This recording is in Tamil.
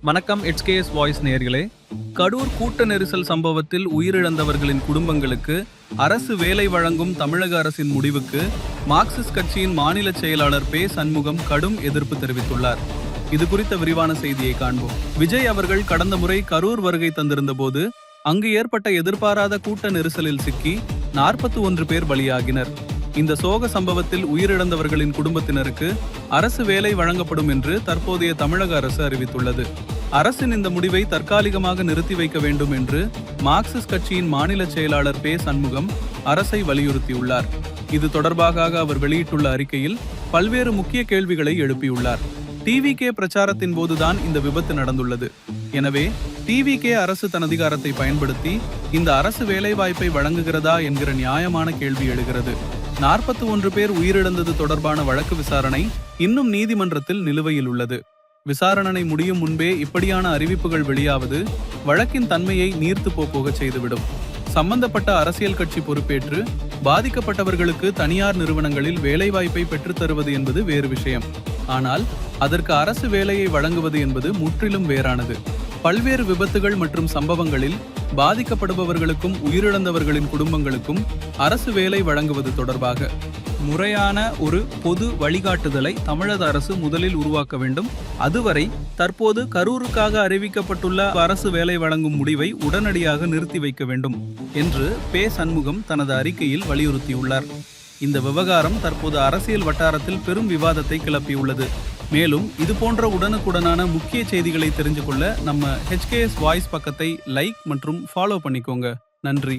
வணக்கம். HKS வாய்ஸ் நேயர்களே, கடூர் கூட்ட நெரிசல் சம்பவத்தில் உயிரிழந்தவர்களின் குடும்பங்களுக்கு அரசு வேலை வழங்கும் தமிழக அரசின் முடிவுக்கு மார்க்சிஸ்ட் கட்சியின் மாநில செயலாளர் பே. சண்முகம் கடும் எதிர்ப்பு தெரிவித்துள்ளார். இது குறித்த விரிவான செய்தியை காண்போம். விஜய் அவர்கள் கடந்த முறை கரூர் வருகை தந்திருந்த போது அங்கு ஏற்பட்ட எதிர்பாராத கூட்ட நெரிசலில் சிக்கி 41 பேர் பலியாகினர். இந்த சோக சம்பவத்தில் உயிரிழந்தவர்களின் குடும்பத்தினருக்கு அரசு வேலை வழங்கப்படும் என்று தற்போதைய தமிழக அரசு அறிவித்துள்ளது. அரசின் இந்த முடிவை தற்காலிகமாக நிறுத்தி வைக்க வேண்டும் என்று மார்க்சிஸ்ட் கட்சியின் மாநில செயலாளர் பே. சண்முகம் அரசை வலியுறுத்தியுள்ளார். இது தொடர்பாக அவர் வெளியிட்டுள்ள அறிக்கையில் பல்வேறு முக்கிய கேள்விகளை எழுப்பியுள்ளார். TVK பிரச்சாரத்தின் போதுதான் இந்த விபத்து நடந்துள்ளது. எனவே TVK அரசு தன் அதிகாரத்தை பயன்படுத்தி இந்த அரசு வேலைவாய்ப்பை வழங்குகிறதா என்கிற நியாயமான கேள்வி எழுகிறது. 41 பேர் உயிரிழந்தது தொடர்பான வழக்கு விசாரணை இன்னும் நீதிமன்றத்தில் நிலுவையில் உள்ளது. விசாரணை முடியும் முன்பே இப்படியான அறிவிப்புகள் வெளியாவது வழக்கின் தன்மையை நீர்த்து போக செய்துவிடும். சம்பந்தப்பட்ட அரசியல் கட்சி பொறுப்பேற்று பாதிக்கப்பட்டவர்களுக்கு தனியார் நிறுவனங்களில் வேலைவாய்ப்பை பெற்றுத்தருவது என்பது வேறு விஷயம். ஆனால் அதற்கு அரசு வேலையை வழங்குவது என்பது முற்றிலும் வேறானது. பல்வேறு விபத்துகள் மற்றும் சம்பவங்களில் பாதிக்கப்படுபவர்களுக்கும் உயிரிழந்தவர்களின் குடும்பங்களுக்கும் அரசு வேலை வழங்குவது தொடர்பாக முறையான ஒரு பொது வழிகாட்டுதலை தமிழக அரசு முதலில் உருவாக்க வேண்டும். அதுவரை தற்போது கரூருக்காக அறிவிக்கப்பட்டுள்ள அரசு வேலை வழங்கும் முடிவை உடனடியாக நிறுத்தி வைக்க வேண்டும் என்று பே. சண்முகம் தனது அறிக்கையில் வலியுறுத்தியுள்ளார். இந்த விவகாரம் தற்போது அரசியல் வட்டாரத்தில் பெரும் விவாதத்தை கிளப்பியுள்ளது. மேலும் இது போன்ற உடனுக்குடனான முக்கிய செய்திகளை தெரிஞ்சு கொள்ள நம்ம HKS வாய்ஸ் பக்கத்தை லைக் மற்றும் ஃபாலோ பண்ணிக்கோங்க. நன்றி.